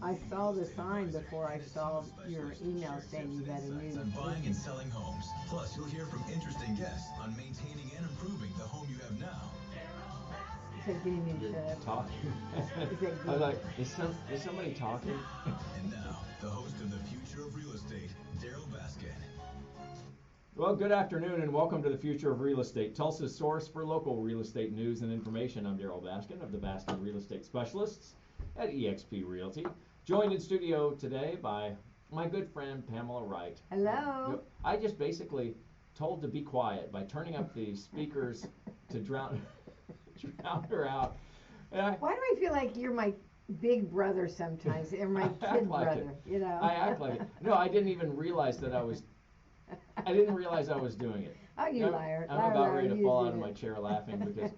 I saw the sign before I saw your email saying you got a new. On buying and selling homes. Plus, you'll hear from interesting guests on maintaining and improving the home you have now. Is that getting me to You're shut up? talking. Is that I was like, is somebody talking? And now, the host of The Future of Real Estate, Daryl Baskin. Well, good afternoon and welcome to the Future of Real Estate, Tulsa's source for local real estate news and information. I'm Daryl Baskin of the Baskin Real Estate Specialists at eXp Realty. Joined in studio today by my good friend Pamela Wright. Hello. I just basically told to be quiet by turning up the speakers to drown her out. And Why do I feel like you're my big brother sometimes, or my kid like brother? it. You know. I act like it. No, I didn't even realize that I was doing it. Oh, you liar. I'm Liar, about liar, ready to you fall did out of it. my chair laughing because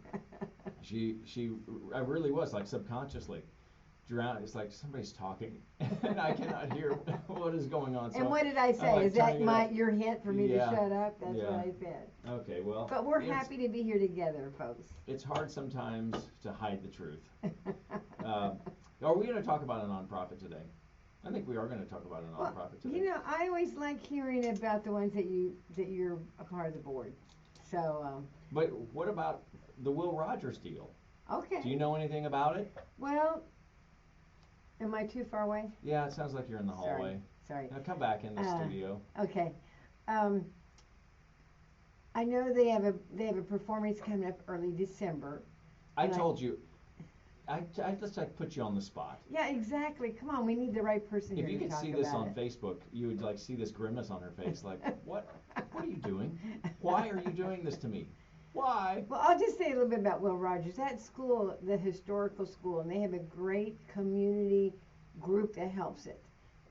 I really was, like, subconsciously drowned. It's like somebody's talking and I cannot hear what is going on. So And what did I say? like Is that turning it up. your hint for me to Yeah. shut up? That's Yeah. what I said. Okay, well. But we're it's- happy to be here together, folks. It's hard sometimes to hide the truth. Are we going to talk about a nonprofit today? I think we are going to talk about a nonprofit Well, today. you know, I always like hearing about the ones that you're a part of the board. So, But what about the Will Rogers deal? okay. Do you know anything about it? Well, am I too far away? Yeah, it sounds like you're in the hallway. Sorry. Now come back in the studio. Okay. I know they have a performance coming up early December. I and told you. I just like put you on the spot. Yeah, exactly. Come on, we need the right person If here you to could talk see this about on it. Facebook, you would like see this grimace on her face. Like, what are you doing? Why are you doing this to me? Why? Well, I'll just say a little bit about Will Rogers. That school, the historical school, and they have a great community group that helps it.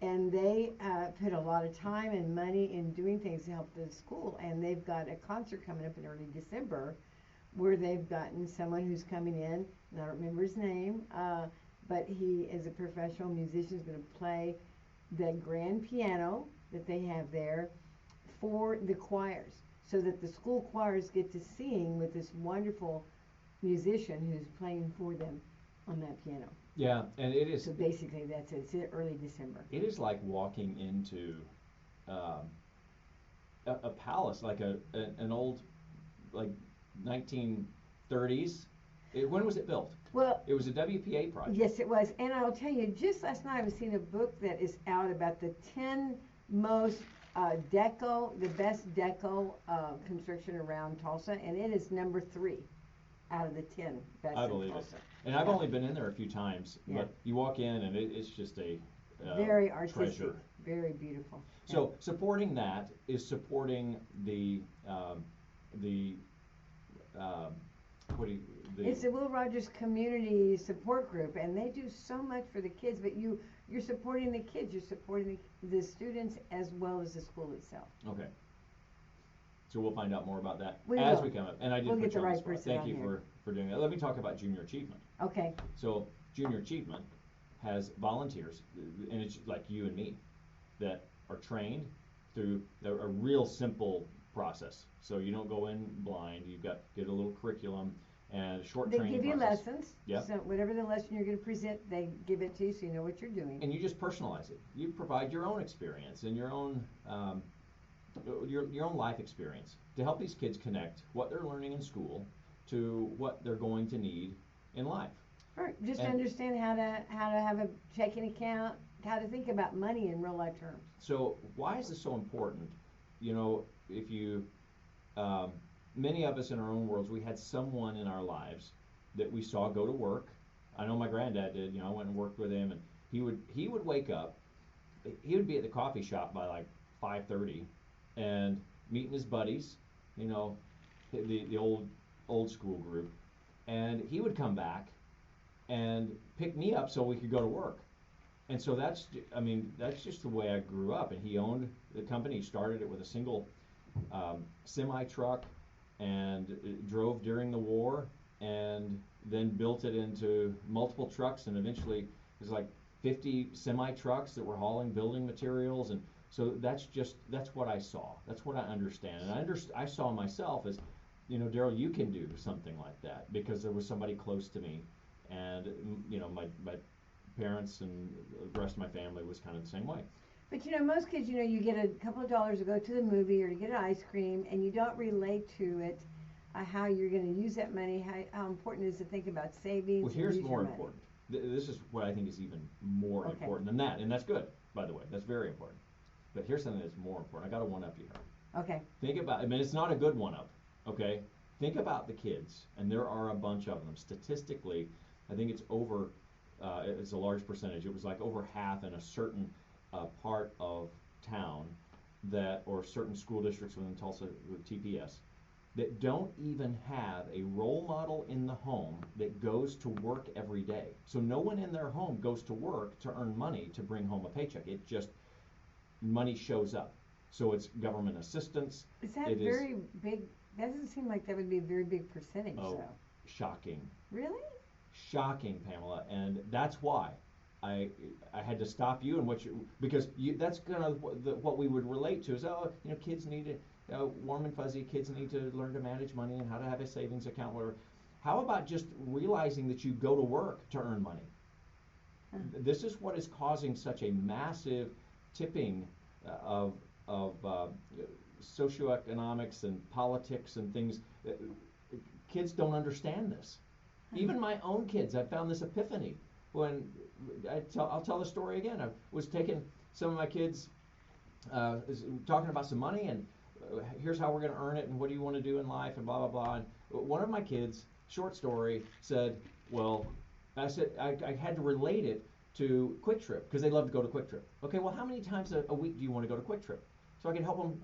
And they put a lot of time and money in doing things to help the school. And they've got a concert coming up in early December where they've gotten someone who's coming in, and I don't remember his name, but he is a professional musician, is going to play the grand piano that they have there for the choirs, so that the school choirs get to sing with this wonderful musician who's playing for them on that piano. Yeah, and it is. So basically that's it. It's in early December. It is like walking into a palace, like an old, like 1930s. When was it built? Well, It was a WPA project. yes, it was. And I'll tell you, just last night I was seeing a book that is out about the 10 most the best deco construction around Tulsa, and it is number 3 out of the 10 best I in believe it. Tulsa. And I've only been in there a few times, Yeah. but you walk in and it's just a Very artistic, treasure. very beautiful. So supporting that is supporting the It's the Will Rogers Community Support Group, and they do so much for the kids. But you're supporting the kids, you're supporting the students as well as the school itself. Okay. So we'll find out more about that We as will. we come up. And I did We'll put get you the on right the spot. person Thank on you here. for doing that. Let me talk about junior achievement. Okay. So junior achievement has volunteers, and it's like you and me, that are trained through a real simple process. So you don't go in blind. You've got get a little curriculum and a short They training give you process. lessons. Yeah. So whatever the lesson you're going to present, they give it to you so you know what you're doing. And you just personalize it. You provide your own experience and your own life experience to help these kids connect what they're learning in school to what they're going to need in life. Right. Just And- understand how to have a checking account, how to think about money in real life terms. So why is this so important? You know, if you, many of us in our own worlds, we had someone in our lives that we saw go to work. I know my granddad did. You know, I went and worked with him, and he would wake up. He would be at the coffee shop by like 5:30, and meeting his buddies. You know, the old school group, and he would come back and pick me up so we could go to work. And so that's just the way I grew up. And he owned the company. He started it with a single semi truck and drove during the war, and then built it into multiple trucks, and eventually it was like 50 semi trucks that were hauling building materials. And so that's what I saw. That's what I understand. And I saw myself as, you know, Daryl, you can do something like that, because there was somebody close to me, and you know, my parents and the rest of my family was kind of the same way. But most kids, you get a couple of dollars to go to the movie or to get an ice cream, and you don't relate to it, how you're going to use that money, how important it is to think about savings. Well, and here's use more your money. important. This is what I think is even more Okay. important than that, and that's good, by the way. That's very important. But here's something that's more important. I got to one up you here. Okay. Think about. I mean, it's not a good one up. Okay. Think about the kids, and there are a bunch of them. Statistically, I think it's over. It's a large percentage. It was like over half in a certain part of town or certain school districts within Tulsa with TPS that don't even have a role model in the home that goes to work every day. So no one in their home goes to work to earn money to bring home a paycheck. It just money shows up. So it's government assistance. Is that very big? That doesn't seem like that would be a very big percentage, though. Shocking. Really? Shocking, Pamela, and that's why I had to stop you and because that's kind of what we would relate to is kids need to warm and fuzzy. Kids need to learn to manage money and how to have a savings account. Whatever. How about just realizing that you go to work to earn money? This is what is causing such a massive tipping of socioeconomics and politics and things. Kids don't understand this. Even my own kids, I found this epiphany when I'll tell the story again. I was taking some of my kids talking about some money and here's how we're going to earn it and what do you want to do in life and blah blah blah. And one of my kids, short story, said, "Well," I said I had to relate it to Quick Trip because they love to go to Quick Trip. Okay, well, how many times a week do you want to go to Quick Trip? So I can help them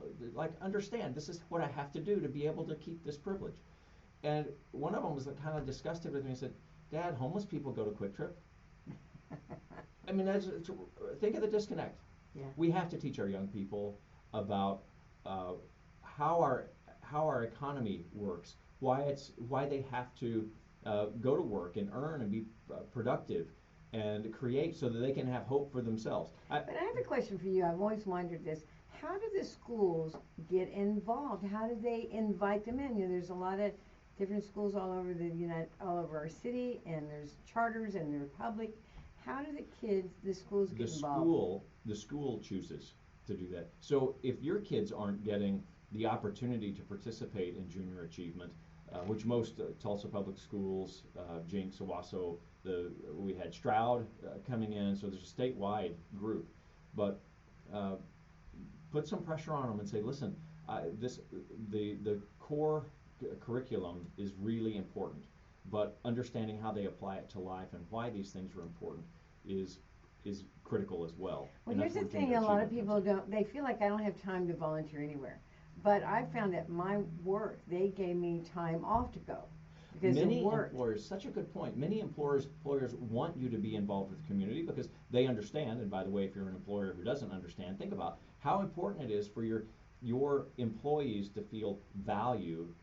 understand this is what I have to do to be able to keep this privilege. And one of them was kind of disgusted with me and said, "Dad, homeless people go to Quick Trip." I mean, think of the disconnect. Yeah. We have to teach our young people about how our economy works, why they have to go to work and earn and be productive and create so that they can have hope for themselves. But I have a question for you. I've always wondered this. How do the schools get involved? How do they invite them in? There's a lot of different schools all over all over our city, and there's charters and they're public. How do the schools get involved? The school chooses to do that. So if your kids aren't getting the opportunity to participate in junior achievement, which most Tulsa public schools, Jinx, Owasso, we had Stroud coming in, so there's a statewide group, but put some pressure on them and say, listen, the core curriculum is really important, but understanding how they apply it to life and why these things are important is critical as well. Well, here's the thing: a lot of people they feel like I don't have time to volunteer anywhere, but I found that my work, they gave me time off to go because many of work. employers, such a good point. Many employers want you to be involved with the community because they understand. And by the way, if you're an employer who doesn't understand, think about how important it is for your employees to feel valued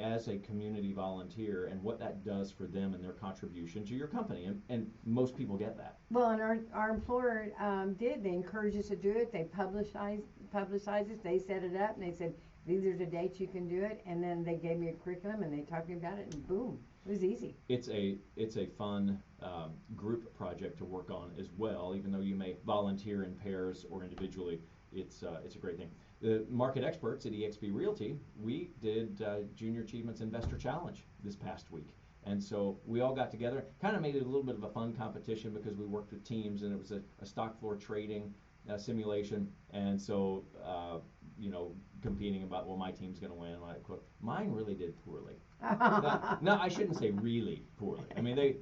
as a community volunteer and what that does for them and their contribution to your company, and most people get that. Well, and our employer they encouraged us to do it. They publicized it. They set it up and they said these are the dates you can do it, and then they gave me a curriculum and they talked to me about it, and boom, it was easy. It's a fun group project to work on as well, even though you may volunteer in pairs or individually. It's a great thing. The market experts at eXp Realty, we did Junior Achievements Investor Challenge this past week. And so we all got together, kind of made it a little bit of a fun competition because we worked with teams and it was a stock floor trading simulation. And so, competing about, well, my team's going to win. Mine really did poorly. No, I shouldn't say really poorly. I mean, they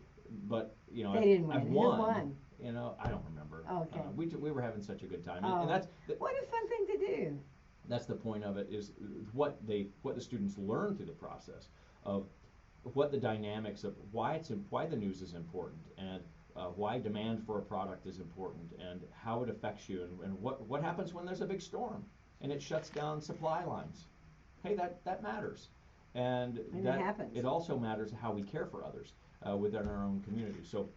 didn't win. Who won? I don't remember. Okay. We were having such a good time, Oh. and that's what a fun thing to do. That's the point of it, is what the students learn through the process of what the dynamics of why the news is important, and why demand for a product is important, and how it affects you, and what happens when there's a big storm and it shuts down supply lines. Hey, that matters, and that happens. It also matters how we care for others within our own community. So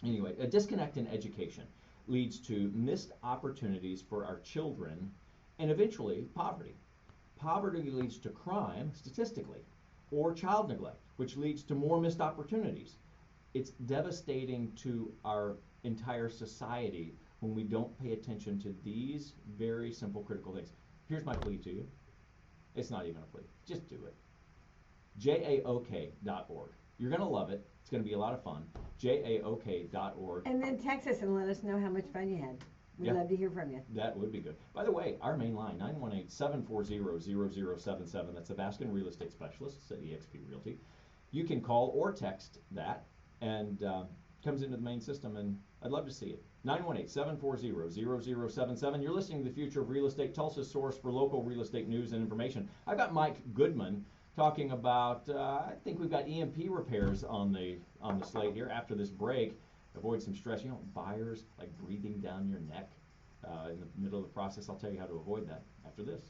anyway, a disconnect in education leads to missed opportunities for our children and eventually poverty. Poverty leads to crime statistically, or child neglect, which leads to more missed opportunities. It's devastating to our entire society when we don't pay attention to these very simple critical things. Here's my plea to you. It's not even a plea. Just do it. JAOK.org. You're going to love it. It's going to be a lot of fun. JAOK.org. And then text us and let us know how much fun you had. We'd Yeah. love to hear from you. That would be good. By the way, our main line, 918-740-0077. That's the Baskin Real Estate Specialists at eXp Realty. You can call or text that, and comes into the main system, and I'd love to see it. 918-740-0077. You're listening to The Future of Real Estate, Tulsa's source for local real estate news and information. I've got Mike Goodman talking about, I think we've got EMP repairs on the slate here after this break. Avoid some stress. You know, buyers like breathing down your neck in the middle of the process. I'll tell you how to avoid that after this.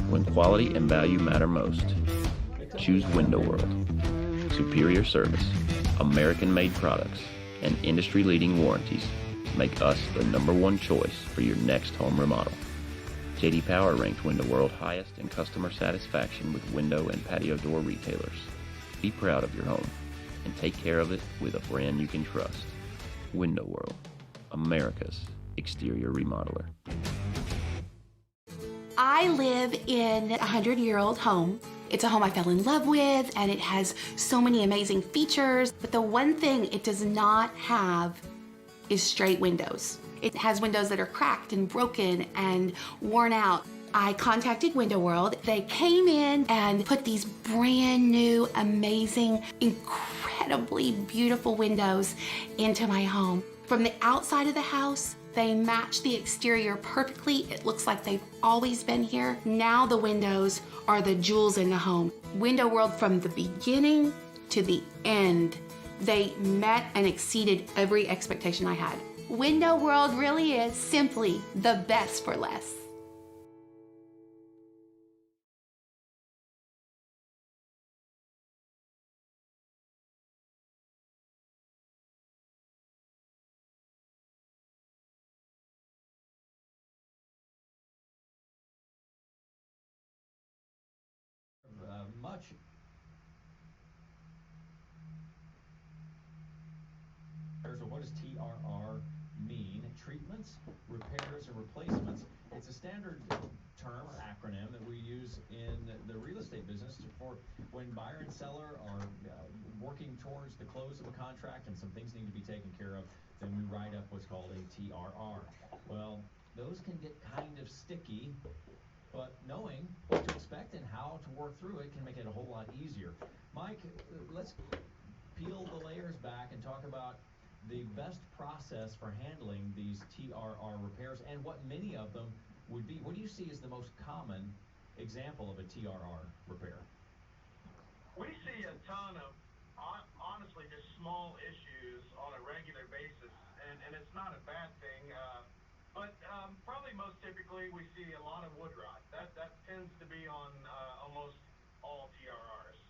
When quality and value matter most, choose Window World. Superior service, American-made products, and industry-leading warranties make us the #1 choice for your next home remodel. J.D. Power ranked Window World highest in customer satisfaction with window and patio door retailers. Be proud of your home and take care of it with a brand you can trust. Window World, America's exterior remodeler. I live in a 100-year-old home. It's a home I fell in love with, and it has so many amazing features. But the one thing it does not have is straight windows. It has windows that are cracked and broken and worn out. I contacted Window World. They came in and put these brand new, amazing, incredibly beautiful windows into my home. From the outside of the house, they match the exterior perfectly. It looks like they've always been here. Now the windows are the jewels in the home. Window World, from the beginning to the end, they met and exceeded every expectation I had. Window World really is simply the best for less. Much So what does TRR mean? Treatments, repairs, and replacements. It's a standard term or acronym that we use in the real estate business for when buyer and seller are working towards the close of a contract and some things need to be taken care of, then we write up what's called a TRR. Well, those can get kind of sticky, but knowing what to expect and how to work through it can make it a whole lot easier. Mike, let's peel the layers back and talk about the best process for handling these TRR repairs and what many of them would be. What do you see as the most common example of a TRR repair? We see a ton of, honestly, just small issues on a regular basis, and it's not a bad thing. But probably most typically we see a lot of wood rot. That tends to be on almost all TRRs.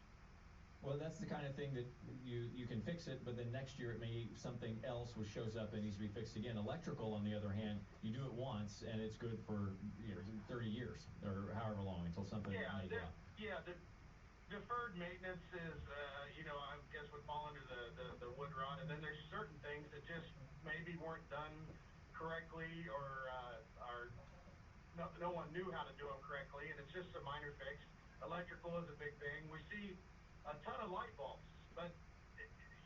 Well, that's the kind of thing that you can fix it, but then next year it may something else which shows up and needs to be fixed again. Electrical, on the other hand, you do it once and it's good for 30 years or however long until something may go up. Yeah, deferred maintenance is, I guess would fall under the wood rot, and then there's certain things that just maybe weren't done correctly or no one knew how to do them correctly, and it's just a minor fix. Electrical is a big thing. We see a ton of light bulbs, but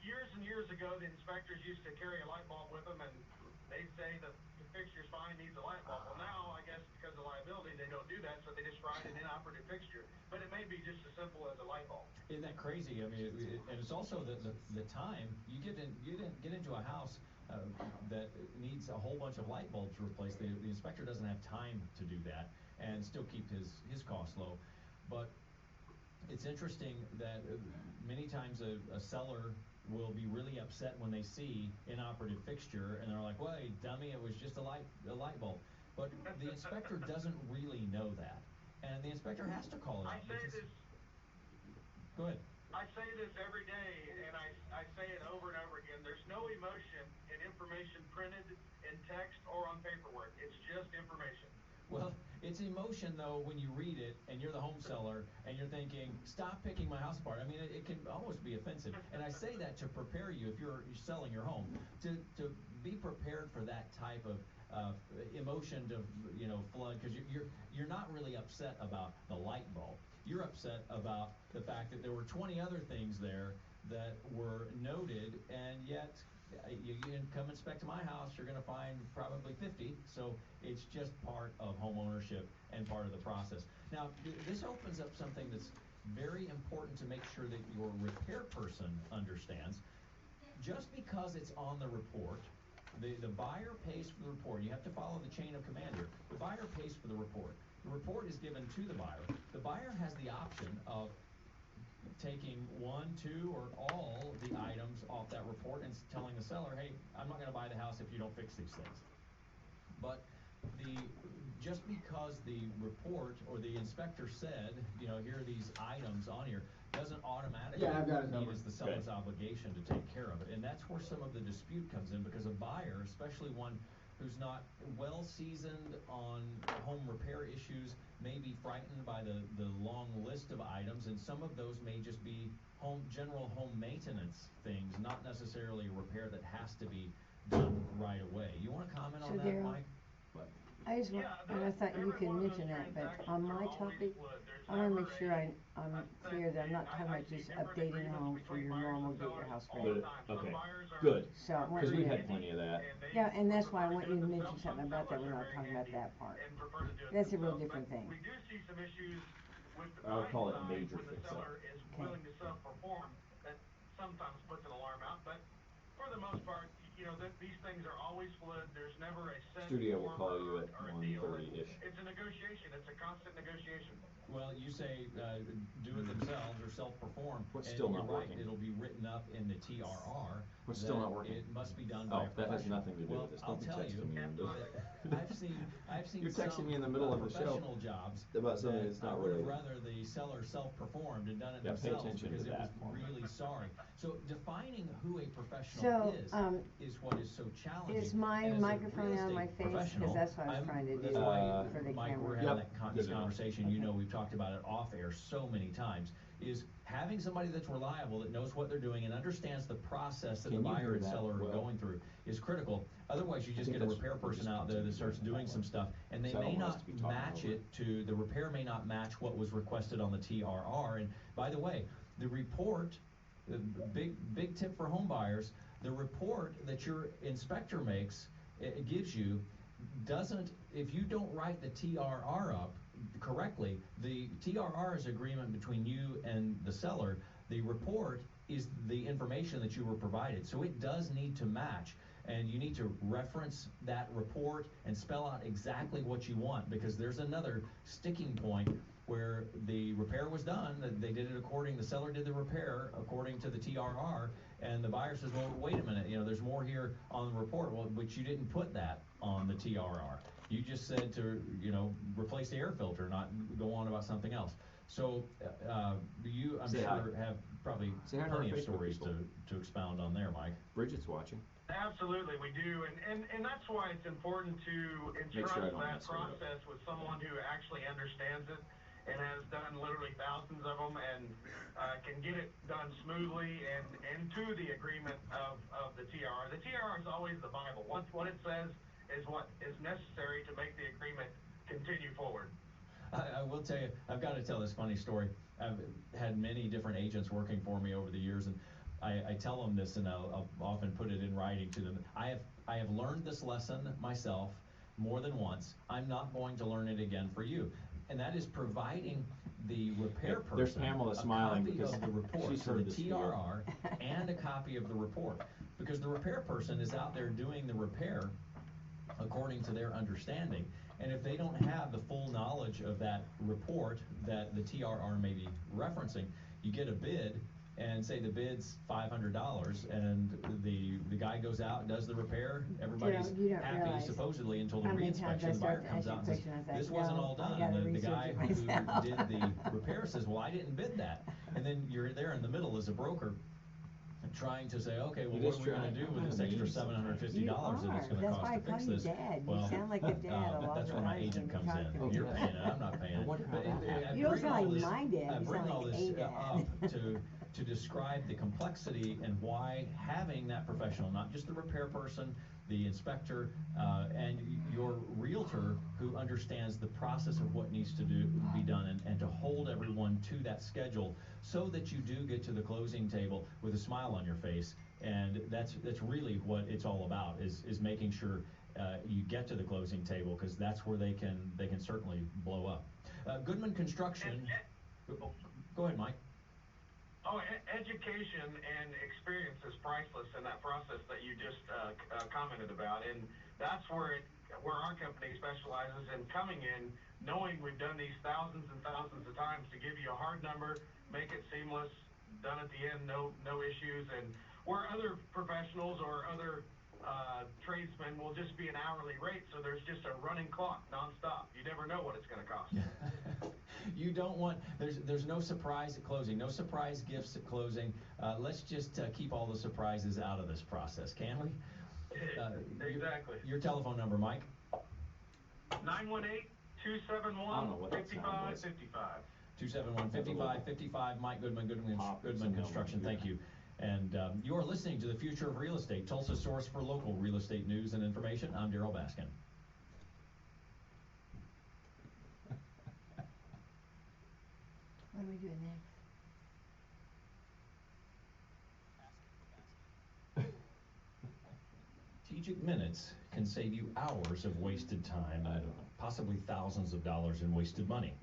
years and years ago, the inspectors used to carry a light bulb with them, and they'd say the fixture's fine, needs a light bulb. Well, now, I guess because of liability, they don't do that, so they just write an inoperative fixture. But it may be just as simple as a light bulb. Isn't that crazy? I mean, and it's also the time you get into a house that needs a whole bunch of light bulbs replaced. The inspector doesn't have time to do that and still keep his costs low. But it's interesting that many times a seller will be really upset when they see inoperative fixture and they're like, well, hey, dummy, it was just a light bulb. But the inspector doesn't really know that, and the inspector has to call it out. Go ahead. I say this every day, and I say it over and over again. There's no emotion in information printed in text or on paperwork. It's just information. Well, It's emotion, though, when you read it and you're the home seller and you're thinking, stop picking my house apart. I mean, it can almost be offensive. And I say that to prepare you, if you're selling your home, to be prepared for that type of emotion to, flood, because you're not really upset about the light bulb. You're upset about the fact that there were 20 other things there that were noted, and yet you can come inspect my house, you're going to find probably 50. So it's just part of home ownership and part of the process. Now, this opens up something that's very important to make sure that your repair person understands. Just because it's on the report, the buyer pays for the report. You have to follow the chain of command here. The buyer pays for the report. The report is given to the buyer. The buyer has the option of taking one, two, or all the items off that report and telling the seller, hey, I'm not going to buy the house if you don't fix these things. But just because the report or the inspector said, here are these items on here, doesn't automatically mean it's the seller's obligation to take care of it. And that's where some of the dispute comes in, because a buyer, especially one who's not well seasoned on home repair issues, may be frightened by the long list of items, and some of those may just be general home maintenance things, not necessarily a repair that has to be done right away. You want to comment on that, Darryl, Mike? What? I just want, and I thought you could mention that, but on my topic, I want to make sure I'm clear that I'm not talking about just updating a home for your normal get your house ready. Okay, good. So I want Because you we've to, had plenty of that. yeah, and that's why I want you to mention something about that. We're not talking about that part. That's a real different thing. We do see some issues with the I would call it side major when the fix-up. seller is willing to self-perform. That sometimes puts an alarm out, but for the most part, these things are always fluid. There's never a set Studio will form call you at or a deal. 1:30-ish. It's a negotiation. It's a constant negotiation. Well, you say do it themselves or self-perform. What's and still you're not right, working? it'll be written up in the TRR. What's still that not working? It must be done by a that has professional. nothing to do Well, with this. I'll Don't be tell texting you, me into I've seen You're texting some, me in the middle of the show professional jobs about something that that's not I would have related. rather the seller self-performed and done it Yeah, pay themselves attention because to it was that part. really sorry. So defining who a professional So, is what is so challenging. is my And as a microphone real out of my estate face? professional, Because that's what I was trying to do that's why, for the Mike, we're camera. having Yep. this Good enough. conversation. Okay. We've talked about it off air so many times. Is having somebody that's reliable, that knows what they're doing and understands the process that Can the you buyer hear and that seller are well? going through is critical. Otherwise, you just think get a that's- repair person out there that starts doing some stuff, and they So I may don't want us not to be talking match over it to, the repair may not match what was requested on the TRR. And by the way, the report, the big tip for home buyers, the report that your inspector makes, it gives you, doesn't, if you don't write the TRR up correctly, the TRR is agreement between you and the seller. The report is the information that you were provided, so it does need to match, and you need to reference that report and spell out exactly what you want, because there's another sticking point where the repair was done, they did it according, the seller did the repair according to the TRR, and the buyer says, well, wait a minute, there's more here on the report, well, but you didn't put that on the TRR. You just said to, replace the air filter, not go on about something else. So, you, I'm Say hi. sure, have probably Say hi to our plenty of Facebook stories people. to expound on there, Mike. Bridget's watching. Absolutely, we do, and that's why it's important to Make sure I entrust don't that mess her up. process with someone who actually understands it and has done literally thousands of them and can get it done smoothly and to the agreement of the TRR. The TRR is always the Bible. What it says is what is necessary to make the agreement continue forward. I will tell you, I've got to tell this funny story. I've had many different agents working for me over the years, and I tell them this, and I'll often put it in writing to them. I have learned this lesson myself more than once. I'm not going to learn it again for you, and that is providing the repair person There's Pamela smiling a copy because of the report, she's so heard the this deal. TRR, and a copy of the report, because the repair person is out there doing the repair according to their understanding. And if they don't have the full knowledge of that report that the TRR may be referencing, you get a bid and say the bid's $500, and the guy goes out and does the repair, everybody's You don't happy realize supposedly until the how many times reinspection, I the buyer start to comes ask out and you says, questions, I think, this wasn't no, all I done, gotta and the research guy it who myself. did the repair says, well, I didn't bid that, and then you're there in the middle as a broker trying to say, okay, well, It what is are we true. going to do with I'm this kinda extra mean sometimes. $750 that it's going to That's cost why I to call fix you this? Dad. Well, You sound like a dad a lot that's of where my times when agent we comes talk in. to You're me. paying it, I'm not paying I it. wonder how But that happened. I You don't bring sound all like this- my dad. I You bring sound all like this a dad. up to describe the complexity and why having that professional, not just the repair person, the inspector, and your realtor who understands the process of what needs to be done and to hold everyone to that schedule so that you do get to the closing table with a smile on your face. And that's really what it's all about, is making sure you get to the closing table, because that's where they can certainly blow up. Goodman Construction. Go ahead, Mike. Oh, education and experience is priceless in that process that you just commented about, and that's where our company specializes in coming in, knowing we've done these thousands and thousands of times to give you a hard number, make it seamless, done at the end, no issues, and where other professionals or other tradesmen will just be an hourly rate, so there's just a running clock nonstop. You never know what it's going to cost. You don't want, there's no surprise at closing, no surprise gifts at closing. Let's just keep all the surprises out of this process, can we? Exactly. Your telephone number, Mike? 918-271-5555. 271-5555. Mike Goodman, Goodman Construction. Thank you. And you are listening to The Future of Real Estate, Tulsa's source for local real estate news and information. I'm Daryl Baskin. What are we doing next? Strategic minutes can save you hours of wasted time, possibly thousands of dollars in wasted money.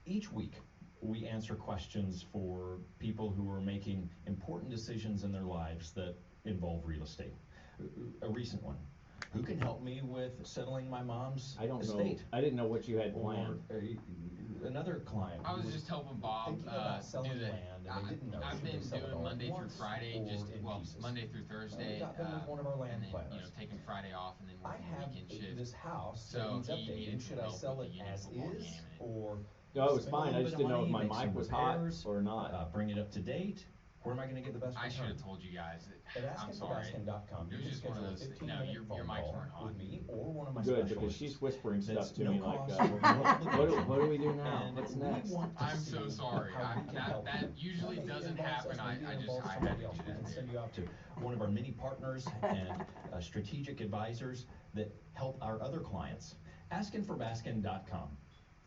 Each week, we answer questions for people who are making important decisions in their lives that involve real estate. A recent one: who can help me with settling my mom's estate? I didn't know what you had planned. Or another client. I was just helping Bob thinking about selling do the. land, and they didn't know. I've Should they been sell it doing all at Monday through once Friday, or just in pieces? Monday through Thursday, We got them with one of our land and then planners. taking Friday off, and then I working have weekend shift. this house So that needs he updating. needed Should some I help sell with it the as football is, game or No, it was spend a fine. I little just bit didn't of know if my money, make mic some was hot repairs, or not. bring it up to date? Where am I going to get the best I should return? have told you guys that. At I'm sorry. AskInForBaskin.com, It you was can just one of schedule a those. 15-minute Your phone mics call weren't on. with me or one of my Good, specialists. because she's whispering stuff That's to no me like, cost, what, no what do we do now? And What's we next? want to I'm so see sorry. how we can help That you. usually Maybe it doesn't involves happen. us, maybe it I involves had somebody to else. do We can that. send you out to one of our many partners and strategic advisors that help our other clients. AskInForBaskin.com.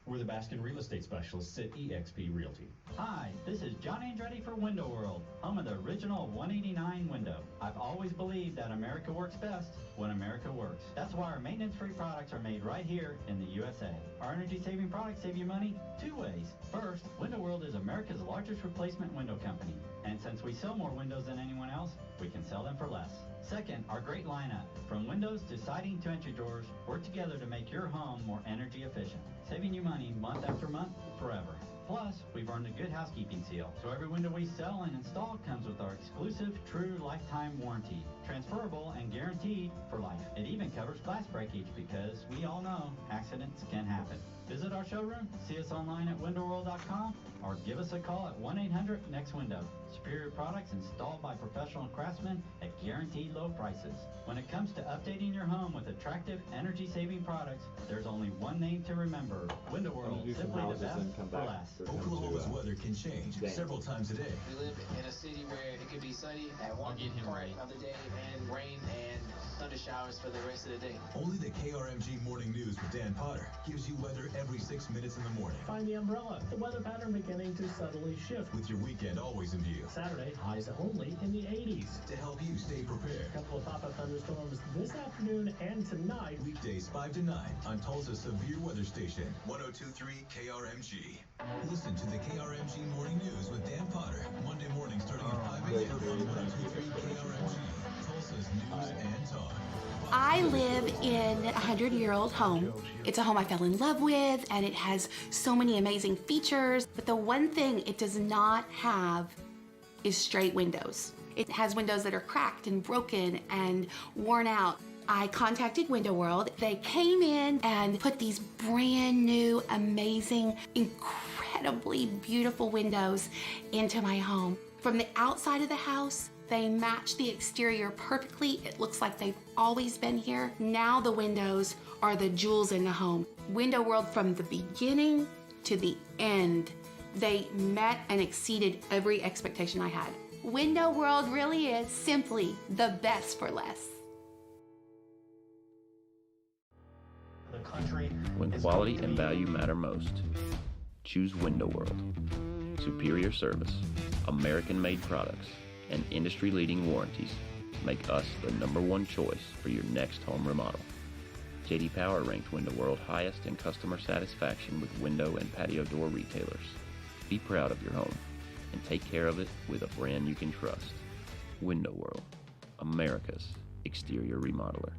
We're the Baskin Real Estate Specialists at eXp Realty. Hi, this is John Andretti for Window World, home of the original 189 window. I've always believed that America works best when America works. That's why our maintenance-free products are made right here in the USA. Our energy-saving products save you money two ways. First, Window World is America's largest replacement window company. And since we sell more windows than anyone else, we can sell them for less. Second, our great lineup. From windows to siding to entry doors, work together to make your home more energy efficient, saving you money month after month, forever. Plus, we've earned a good housekeeping seal, so every window we sell and install comes with our exclusive true lifetime warranty, transferable and guaranteed for life. It even covers glass breakage because we all know accidents can happen. Visit our showroom, see us online at windowworld.com, or give us a call at 1-800-NEXT-WINDOW. Superior products installed by professional craftsmen at guaranteed low prices. When it comes to updating your home with attractive, energy-saving products, there's only one name to remember: Window World, do some simply the houses best and come for back. less. Oklahoma's weather can change several times a day. We live in a city where it could be sunny at one get him part ready. of the day and rain and thunder showers for the rest of the day. Only the KRMG Morning News with Dan Potter gives you weather every 6 minutes in the morning. Find the umbrella. The weather pattern beginning to subtly shift. With your weekend always in view. Saturday, highs only in the 80s. To help you stay prepared. A couple of pop-up thunderstorms this afternoon and tonight. Weekdays 5 to 9 on Tulsa's severe weather station, 102.3 KRMG. Listen to the KRMG Morning News with Dan Potter, Monday morning starting at 5 a.m. on 102.3 KRMG, Tulsa's news and talk. I live in a 100-year-old home. It's a home I fell in love with, and it has so many amazing features. But the one thing it does not have is straight windows. It has windows that are cracked and broken and worn out. I contacted Window World. They came in and put these brand new, amazing, incredibly beautiful windows into my home. From the outside of the house, they match the exterior perfectly. It looks like they've always been here. Now the windows are the jewels in the home. Window World, from the beginning to the end, they met and exceeded every expectation I had. Window World really is simply the best for less. The country When is quality going to and be- value matter most, choose Window World. Superior service, American-made products, and industry-leading warranties make us the #1 choice for your next home remodel. J.D. Power ranked Window World highest in customer satisfaction with window and patio door retailers. Be proud of your home and take care of it with a brand you can trust. Window World, America's exterior remodeler.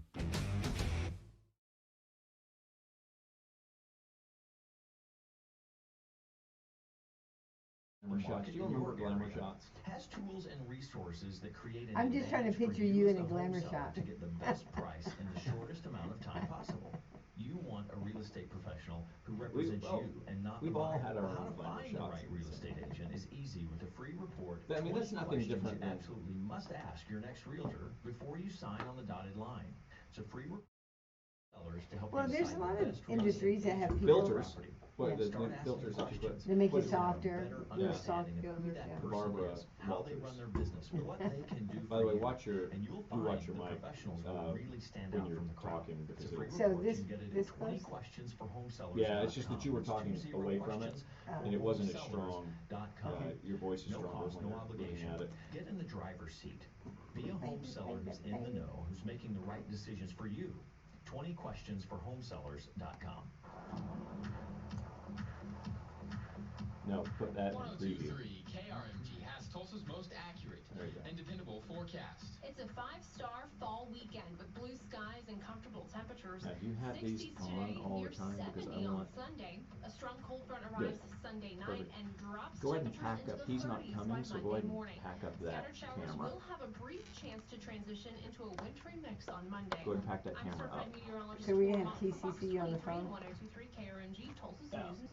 Glamour shots. Do you remember glamour shots? Has tools and resources that create an I'm just trying to advantage for picture you as in a the glamour wholesaler shot. to get the best price in the shortest amount of time possible. You want a real estate professional who represents you and not the We've all buyer. had our How own to glamour find the shots. right real estate agent is easy with a free report. I mean, that's 20 nothing questions different you than- absolutely must ask your next realtor before you sign on the dotted line. It's a free report to help Well, you there's decide a lot the of best real industries estate that have agent people. for your Filters. property. What, Yeah. the Start asking filters that you put. questions. They make what you is it? softer. Better Little Yeah. soft understanding of who filters, that yeah. person Barbara is, how they Walters. run their business, what they can do By the for way, you. watch your And you'll do find watch your the mic professionals will really stand when out you're from the crowd. talking, It's because a free it'll- So report. this- You can get it this at 20 close? questions for home sellers. Yeah, it's just that you were talking away from it, and it wasn't as strong. Your voice is No stronger cost, when no you're looking obligation. at it. Get in the driver's seat. Be a home seller who's in the know, who's making the right decisions for you. 20questionsforhomesellers.com. No, put that in preview. 1023 KRMG has Tulsa's most accurate There you go. and dependable forecast. It's a 5-star fall weekend with blue skies and comfortable temperatures. Now, do you have these 60s on today, all the near time? Because 70 I on want- Sunday. A strong cold front Good. arrives Sunday night Perfect. and drops Go ahead and temperatures pack into up. the He's not 30s coming, by so Monday go ahead and morning. pack up that Scattered showers camera. will have a brief chance to transition into a wintry mix on Monday. Go ahead and pack that I'm camera certified up. meteorologist So we Laura have Mock for Fox TCC on the 23 phone? and 1023 KRMG Tulsa's Yeah. News and